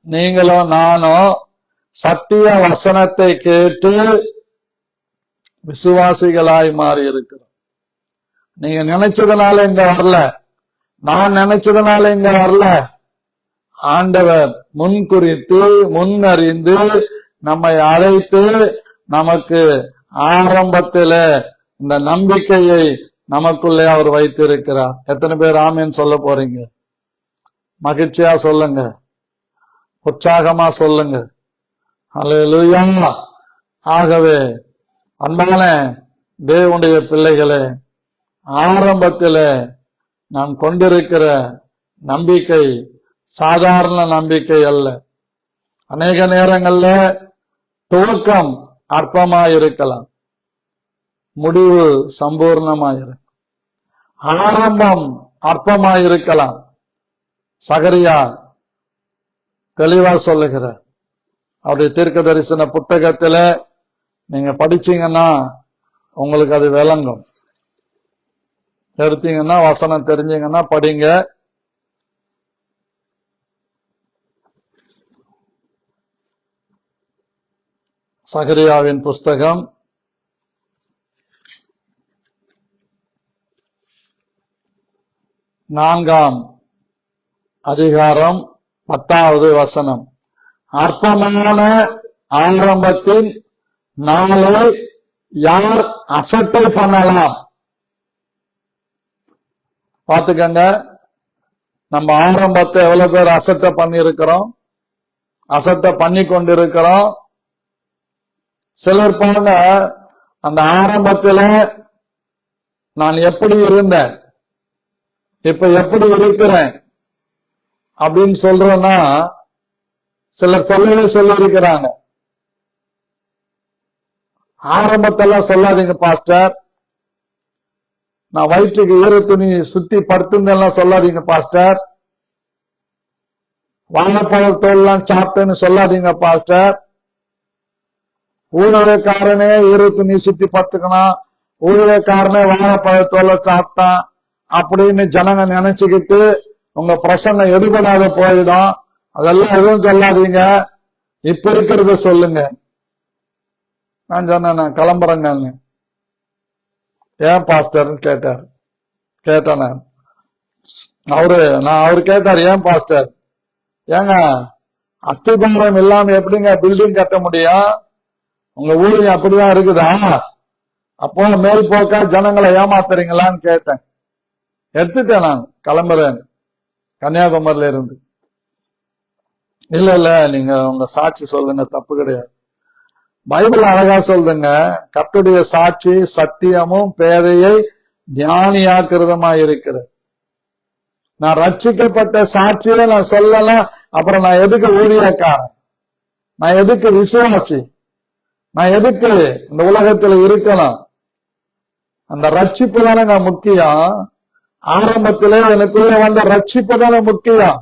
நீங்களும் நானும் சத்திய வசனத்தை கேட்டு விசுவாசிகளாய் மாறி இருக்கிறோம். நீங்க நினைச்சதுனால இங்க வரல, நான் நினைச்சதுனால இங்க வரல. ஆண்டவர் முன்குறித்து முன்னறிந்து நம்மை அழைத்து நமக்கு ஆரம்பத்தில இந்த நம்பிக்கையை நமக்குள்ளே அவர் வைத்திருக்கிறார். எத்தனை பேர் ஆமேன்னு சொல்ல போறீங்க? மகிழ்ச்சியா சொல்லுங்க, உற்சாகமா சொல்லுங்க. அல்லேலூயா. ஆகவே அன்பான தேவனுடைய பிள்ளைகளே, ஆரம்பத்தில் நாம் கொண்டிருக்கிற நம்பிக்கை சாதாரண நம்பிக்கை அல்ல. அநேக நேரங்கள்ல துவக்கம் அற்பமாயிருக்கலாம், முடிவு சம்பூர்ணமாயிருக்கும். ஆரம்பம் அற்பமாயிருக்கலாம். சகரியா தெளிவா சொல்லுகிறார். அவருடைய தீர்க்க தரிசன புத்தகத்துல நீங்க படிச்சீங்கன்னா உங்களுக்கு அது விளங்கும். எடுத்தீங்கன்னா, வசனம் தெரிஞ்சீங்கன்னா படிங்க. சகரியாவின் புஸ்தகம் 4ஆம் அதிகாரம் 10வது வசனம். அற்பமான ஆரம்பத்தின் நாளை யார் அசட்டை பண்ணலாம்? பாத்துக்கங்க, நம்ம ஆரம்பத்தை எவ்வளவு பேர் அசட்டை பண்ணி இருக்கிறோம், அசட்டை பண்ணி கொண்டிருக்கிறோம். சிலர் பாருங்க, அந்த ஆரம்பத்துல நான் எப்படி இருந்தேன், இப்ப எப்படி இருக்கிறேன் அப்படின்னு சொல்றேன்னா, சிலர் சொல்லவே சொல்லியிருக்கிறாங்க. ஆரம்பத்தெல்லாம் சொல்லாதீங்க பாஸ்டர், நான் வயிற்றுக்கு ஈர துணி சுத்தி படுத்துந்தெல்லாம் சொல்லாதீங்க பாஸ்டர், வாழைப்பழத்தோல்லாம் சாப்பிட்டேன்னு சொல்லாதீங்க பாஸ்டர், ஊழலக்காரனே ஈர துணி சுத்தி படுத்துக்கணும், ஊழலக்காரனே வாழைப்பழத்தோல்ல சாப்பிட்டான் அப்படின்னு ஜனங்க நினைச்சுக்கிட்டு உங்க பிரசன்னம் எடுபடாத போயிடும். அதெல்லாம் எதுவும் சொல்லாதீங்க, இப்ப இருக்கிறத சொல்லுங்க. நான் சொன்னேன், நான் கிளம்புறேங்க. ஏன் பாஸ்டர் கேட்டேன் நான். அவரு கேட்டார், ஏன் பாஸ்டர், ஏங்க அஸ்திபாரம் இல்லாம எப்படிங்க பில்டிங் கட்ட முடியும், உங்க ஊழியம் அப்படிதான் இருக்குதா, அப்போ மேல் போக்கா ஜனங்களை ஏமாத்துறீங்களான்னு கேட்டேன். எடுத்துட்டேன், நான் கிளம்புறேன் கன்னியாகுமரியில இருந்து. இல்ல நீங்க உங்க சாட்சி சொல்லுங்க, தப்பு கிடையாது. பைபிள் அழகா சொல்லுங்க, கர்த்தருடைய சாட்சி சத்தியமும் பேதையை ஞானியாக்குறதுமா இருக்கிறது. நான் ரட்சிக்கப்பட்ட சாட்சியில நான் சொல்லலாம், அப்புறம் நான் எதுக்கு ஊழியக்காரன், நான் எதுக்கு விசுவாசி, நான் எதுக்கு இந்த உலகத்துல இருக்கணும்? அந்த ரட்சிப்பு தானே முக்கியம். ஆரம்பத்திலே எனக்குள்ள வந்த ரட்சிப்பு தானே முக்கியம்.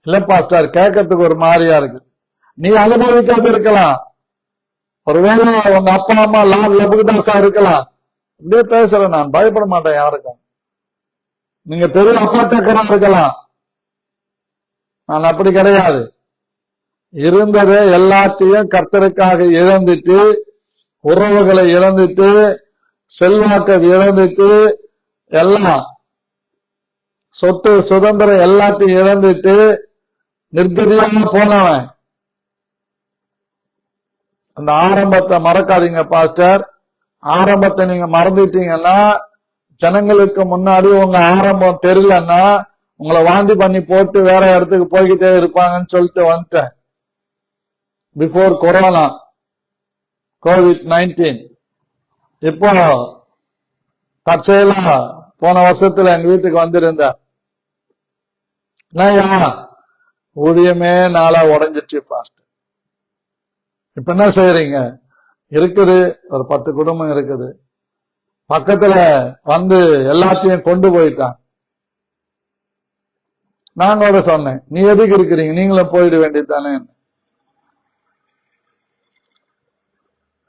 இல்ல பாஸ்டர், கேட்கறதுக்கு ஒரு மாதிரியா இருக்கு. நீ அனுபவிக்காத இருக்கலாம், ஒருவேளை உங்க அப்பா அம்மா லால் லபுதாசா இருக்கலாம். இப்படியே பேசுறேன், நான் பயப்பட மாட்டேன் யாருக்கும். நீங்க பெரிய அப்பாட்டக்கரா இருக்கலாம், நான் அப்படி கிடையாது. இருந்ததே எல்லாத்தையும் கர்த்தருக்காக இழந்துட்டு, உறவுகளை இழந்துட்டு, செல்வாக்கை இழந்துட்டு, எல்லாம் சொத்து சுதந்திரம் எல்லாத்தையும் இழந்துட்டு நிர்கதியாக போனவன். அந்த ஆரம்பத்தை மறக்காதீங்க பாஸ்டர். ஆரம்பத்தை நீங்க மறந்துட்டீங்கன்னா, ஜனங்களுக்கு முன்னாடி உங்க ஆரம்பம் தெரியலன்னா உங்களை வாந்தி பண்ணி போட்டு வேற இடத்துக்கு போய்கிட்டே இருப்பாங்கன்னு சொல்லிட்டு வந்துட்டேன். Before corona, COVID-19. இப்போ தற்செயலா போன வருஷத்துல எங்க வீட்டுக்கு வந்திருந்த ஊழியமே நாளா உடஞ்சிச்சு பாஸ்டர். இப்ப என்ன செய்யறீங்க? இருக்குது, ஒரு 10 குடும்பம் இருக்குது, பக்கத்துல வந்து எல்லாத்தையும் கொண்டு போயிட்டான். நான் கூட சொன்னேன், நீ எதுக்கு இருக்கிறீங்க, நீங்களும் போயிட வேண்டியதுதானே.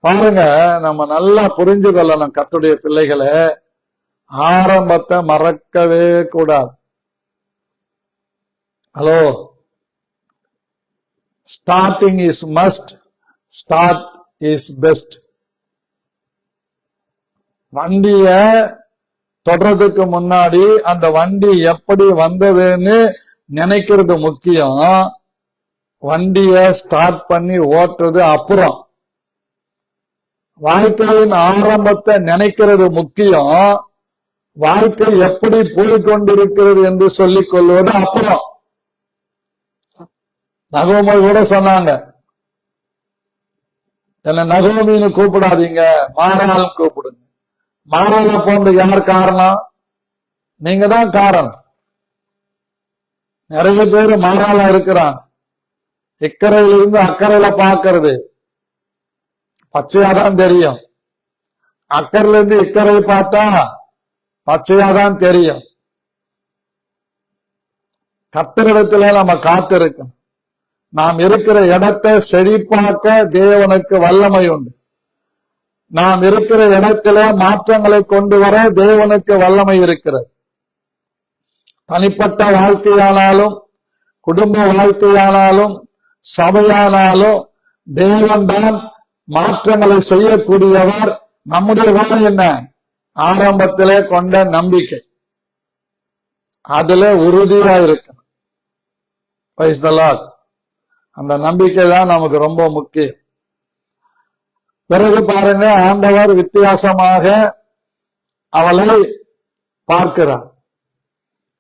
பாருங்க, நம்ம நல்லா புரிஞ்சு கொள்ளணும் கர்த்தருடைய பிள்ளைகளை. ஆரம்பத்தை மறக்கவே கூடாது. Hello, starting is must, start is best. வண்டிய தொடறதுக்கு முன்னாடி அந்த வண்டி எப்படி வந்ததுன்னு நினைக்கிறது முக்கியம், வண்டிய ஸ்டார்ட் பண்ணி ஓட்டுறது அப்புறம். வாழ்க்கையின் ஆரம்பத்தை நினைக்கிறது முக்கியம், வாழ்க்கை எப்படி போய்கொண்டிருக்கிறது என்று சொல்லிக் கொள்வது அப்புறம். நகோமி கூட சொன்னாங்க, என்ன நகோமின்னு கூப்பிடாதீங்க, மாறால் கூப்பிடுங்க. மாறால போன்ற யார் காரணம்? நீங்க தான் காரணம். நிறைய பேர் மாறால இருக்கிறாங்க. இக்கரையிலிருந்து அக்கறையில பாக்குறது பச்சையாதான் தெரியும், அக்கறையில இருந்து இக்கரை பார்த்தா பச்சையாதான் தெரியும். கர்த்தரிடத்துல நம்ம காத்திருக்கணும். நாம் இருக்கிற இடத்தை செழிப்பாக்க தேவனுக்கு வல்லமை உண்டு. நாம் இருக்கிற இடத்துல மாற்றங்களை கொண்டு வர தேவனுக்கு வல்லமை இருக்கிறது. தனிப்பட்ட வாழ்க்கையானாலும், குடும்ப வாழ்க்கையானாலும், சபையானாலும் தேவன் தான் மாற்றங்களை செய்யக்கூடியவர். நம்முடைய வேலை என்ன? ஆரம்பத்திலே கொண்ட நம்பிக்கை, அதுல உறுதியா இருக்கணும். Praise the Lord. அந்த நம்பிக்கை தான் நமக்கு ரொம்ப முக்கியம். பிறகு பாருங்க, ஆண்டவர் வித்தியாசமாக அவளை பார்க்கிறார்.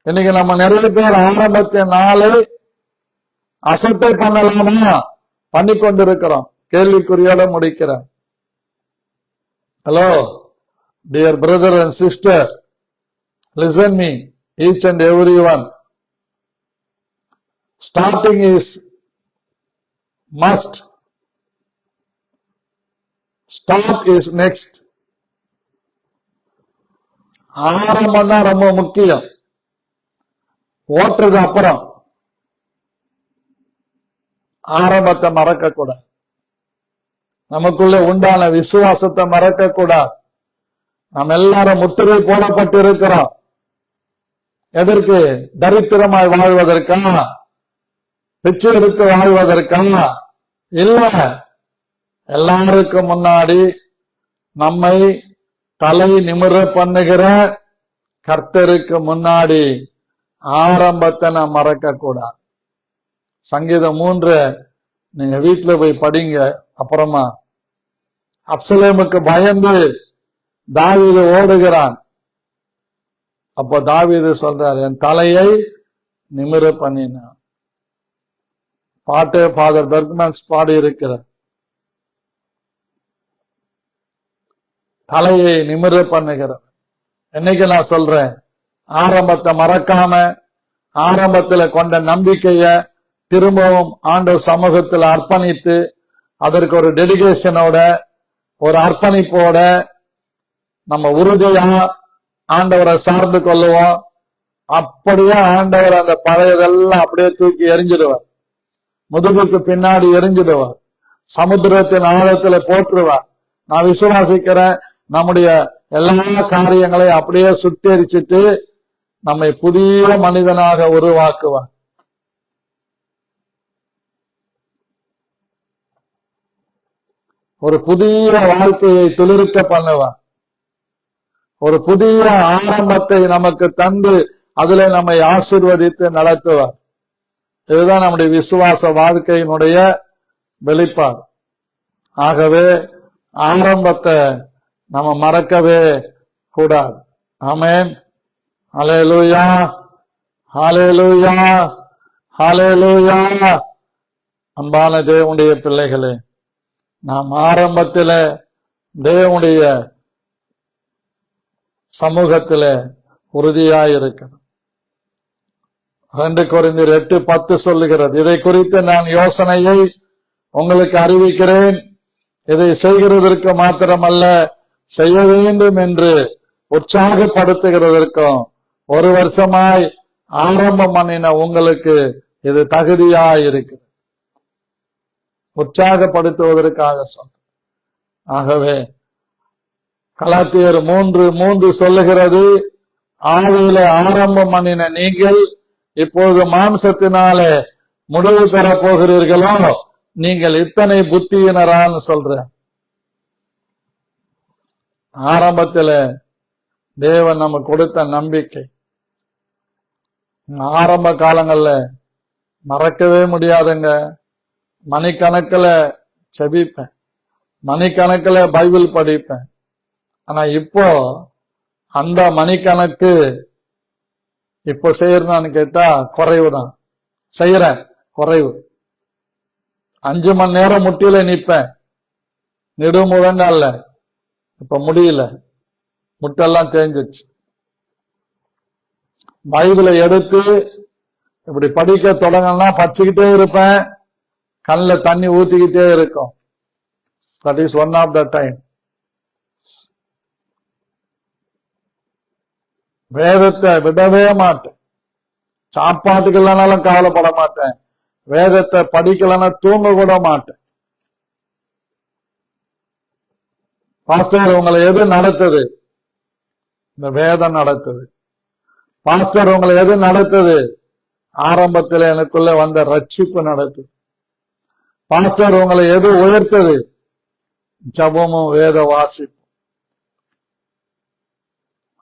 இன்னைக்கு நம்ம நிறைய பேர் ஆரம்பத்தின் நாளை அசட்டை பண்ணலாமா பண்ணி கொண்டிருக்கிறோம். கேள்விக்குறியோட முடிக்கிறேன். Hello dear brother and sister, listen me each and everyone. Starting is must. Start is next. ஆரம்பம் தான் ரொம்ப முக்கியம். ஓட்டுறது அப்புறம். ஆரம்பத்தை மறக்க கூடாது. நமக்குள்ள உண்டான விசுவாசத்தை மறக்க கூடாது. நம்ம எல்லாரும் முத்திரை போடப்பட்டு இருக்கிறோம். எதற்கு? தரித்திரமாய் வாழ்வதற்கா? பிச்சை எடுத்து வாழ்வதற்கா? இல்ல. எல்லாருக்கும் முன்னாடி நம்மை தலை நிமிர பண்ணுகிற கர்த்தருக்கு முன்னாடி ஆரம்பத்தை நாம் மறக்க கூடாது. சங்கீதம் 3 நீங்க வீட்டுல போய் படிங்க. அப்புறமா அப்சலோமுக்கு பயந்து தாவீது ஓடுகிறான். அப்போ தாவீது சொல்றார், என் தலையை நிமிர பண்ணினான். பாட்டு ஃபாதர் பெர்க்மன்ஸ் பாடி இருக்கிறார். தலையை நிமிர பண்ணுகிறார். என்னைக்கு நான் சொல்றேன், ஆரம்பத்தை மறக்காம ஆரம்பத்துல கொண்ட நம்பிக்கைய திரும்பவும் ஆண்டவர் சமூகத்தில் அர்ப்பணித்து அதற்கு ஒரு டெடிகேஷனோட ஒரு அர்ப்பணிப்போட நம்ம உறுதியா ஆண்டவரை சார்ந்து கொள்ளுவோம். அப்படியே ஆண்டவர் அந்த பழையதெல்லாம் அப்படியே தூக்கி எரிஞ்சிடுவார். முதுகுக்கு பின்னாடி எரிஞ்சிடுவார். சமுத்திரத்தின் ஆழத்துல போட்டுருவார். நான் விசுவாசிக்கிறேன், நம்முடைய எல்லா காரியங்களையும் அப்படியே சுட்டெரிச்சிட்டு நம்மை புதிய மனிதனாக உருவாக்குவார். ஒரு புதிய வாழ்க்கையை துளிர்க்க பண்ணுவார். ஒரு புதிய ஆரம்பத்தை நமக்கு தந்து அதுல நம்மை ஆசீர்வதித்து நடத்துவார். இதுதான் நம்முடைய விசுவாச வாழ்க்கையினுடைய வெளிப்பாடு. ஆகவே ஆரம்பத்தை நம்ம மறக்கவே கூடாது. ஆமென். ஹல்லேலூயா, ஹல்லேலூயா, ஹல்லேலூயா. அன்பான தேவனுடைய பிள்ளைகளே, நாம் ஆரம்பத்தில் தேவனுடைய சமூகத்தில் உறுதியாயிருக்கணும். 2 கொரிந்தியர் 8:10 சொல்லுகிறது, இதை குறித்து நான் யோசனையை உங்களுக்கு அறிவிக்கிறேன். இதை செய்கிறதற்கு மாத்திரமல்ல, செய்ய வேண்டும் என்று உற்சாகப்படுத்துகிறதற்கும் 1 வருஷமாய் ஆரம்பம் பண்ணின உங்களுக்கு இது தகுதியாயிருக்கு. உற்சாகப்படுத்துவதற்காக சொன்ன. ஆகவே கலாத்தியர் 3:3 சொல்லுகிறது, ஆவியில ஆரம்பம் பண்ணின நீங்கள் இப்போது மாம்சத்தினாலே முடிவு பெற போகிறீர்களோ, நீங்கள் இத்தனை புத்தியினரான்னு சொல்ற. ஆரம்பத்துல தேவன் நம்ம கொடுத்த நம்பிக்கை ஆரம்ப காலங்கள்ல மறக்கவே முடியாதுங்க. மணிக்கணக்கில் செபிப்பேன், மணிக்கணக்கில் பைபிள் படிப்பேன். ஆனா இப்போ அந்த மணிக்கணக்கு இப்போ செய்யறான்னு கேட்டா குறைவுதான். செய்யறேன், குறைவு. 5 மணி நேரம் முட்டியில நிப்பேன், நெடுமுழங்கால. இப்ப முடியல, முட்டெல்லாம் தேஞ்சிச்சு. பைபிளை எடுத்து இப்படி படிக்க தொடங்கினா படிச்சுக்கிட்டே இருப்பேன், கண்ணில் தண்ணி ஊத்திக்கிட்டே இருக்கும். That is one of the time. வேதத்தை விடவே மாட்டேன். சாப்பாட்டுக்கு இல்லைனாலும் கவலைப்பட மாட்டேன். வேதத்தை படிக்கலன்னா தூங்க கூட மாட்டேன். பாஸ்டர் உங்களை எது நடத்துது? இந்த வேதம் நடத்துது. பாஸ்டர் உங்களை எது நடத்துது? ஆரம்பத்தில் எனக்குள்ள வந்த ரட்சிப்பு நடத்துது. பாஸ்டர் உங்களை எது உயர்த்தது? ஜபமும் வேத வாசிப்பும்.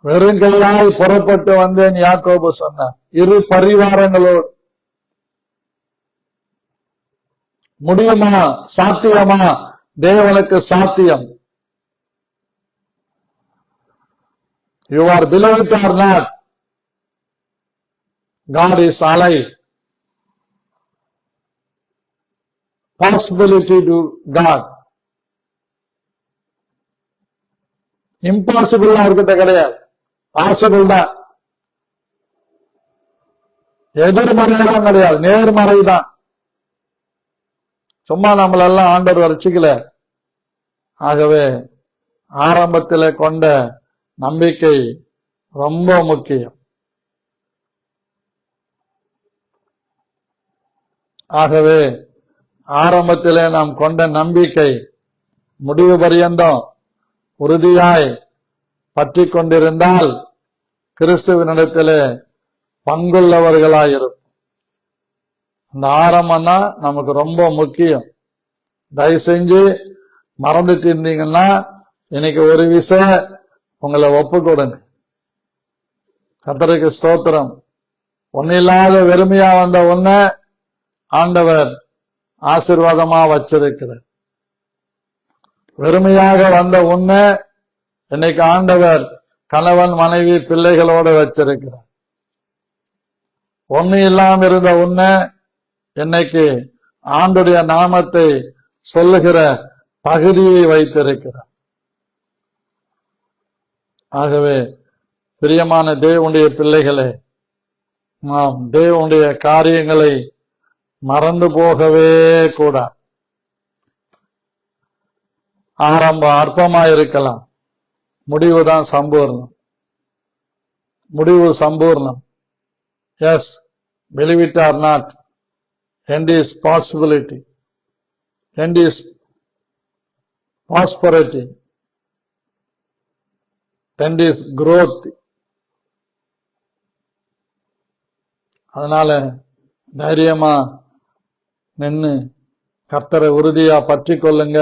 வெறுங்கையாய் புறப்பட்டு வந்தேன் யாக்கோபு சொன்னார். இரு பரிவாரங்களோடு. முடியுமா? சாத்தியமா? தேவனுக்கு சாத்தியம். You are believed or not, God is alive. Possibility to God. Impossible அவர்கிட்ட கிடையாது, பாசிபிள் தான். எதிர்மறையெல்லாம் கிடையாது, நேர்மறை தான். சும்மா நம்மளெல்லாம் ஆண்டவர் ரட்சிக்கல. ஆகவே ஆரம்பத்தில் கொண்ட நம்பிக்கை ரொம்ப முக்கியம். ஆகவே ஆரம்பத்திலே நாம் கொண்ட நம்பிக்கை முடிவு பரியந்தம் உறுதியாய் பற்றி கொண்டிருந்தால் கிறிஸ்துவினிடத்திலே பங்குள்ளவர்களாயிருக்கும். அந்த ஆரம்பம் தான் நமக்கு ரொம்ப முக்கியம். தயவு செஞ்சு மறந்துட்டு இருந்தீங்கன்னா இன்னைக்கு ஒரு விஷயம் உங்களை ஒப்பு கொடுங்க. கர்த்தருக்கு ஸ்தோத்திரம். ஒன்னில்லாத வெறுமையா வந்த ஒன்ன ஆண்டவர் ஆசீர்வாதமா வச்சிருக்கிறார். வெறுமையாக வந்த உன்ன இன்னைக்கு ஆண்டவர் கணவன் மனைவி பிள்ளைகளோட வச்சிருக்கிறார். ஒண்ணு இல்லாம இருந்த உன்ன இன்னைக்கு ஆண்டுடைய நாமத்தை சொல்லுகிற பகுதியை வைத்திருக்கிறார். ஆகவே பிரியமான தேவனுடைய பிள்ளைகளே, நாம் தேவனுடைய காரியங்களை மறந்து போகவே கூடாது. ஆரம்பம் அற்பமாயிருக்கலாம், முடிவுதான் சம்பூர்ணம். முடிவு சம்பூர்ணம். Yes, believe it or not, end is possibility, end is prosperity, end is growth. அதனால தைரியமா நின்னு கர்த்தரை உறுதியா பற்றி கொள்ளுங்க.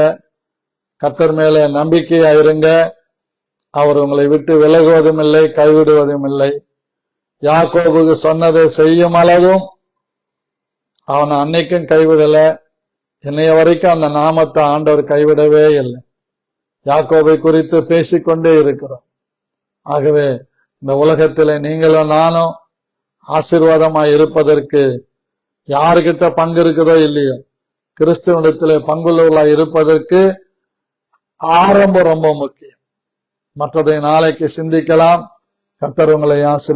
கர்த்தர் மேல நம்பிக்கையா இருங்க. அவர் உங்களை விட்டு விலகுவதும் இல்லை, கைவிடுவதும் இல்லை. யாக்கோபுக்கு சொன்னதை செய்யும் அளவும் அவனை அன்னைக்கும் கைவிடல, இன்னைய வரைக்கும் அந்த நாமத்தை ஆண்டவர் கைவிடவே இல்லை. யாக்கோபை குறித்து பேசிக்கொண்டே இருக்கிறோம். ஆகவே இந்த உலகத்திலே நீங்களும் நானும் ஆசீர்வாதமாய் இருப்பதற்கு யாருக்கிட்ட பங்கு இருக்குதோ இல்லையோ, கிறிஸ்துவனிடத்திலே பங்குள்ளவர்களாய் இருப்பதற்கு ஆரம்பம் ரொம்ப முக்கியம். மற்றதை நாளைக்கு சிந்திக்கலாம். கர்த்தர் உங்களை ஆசீர்வதிப்பார்.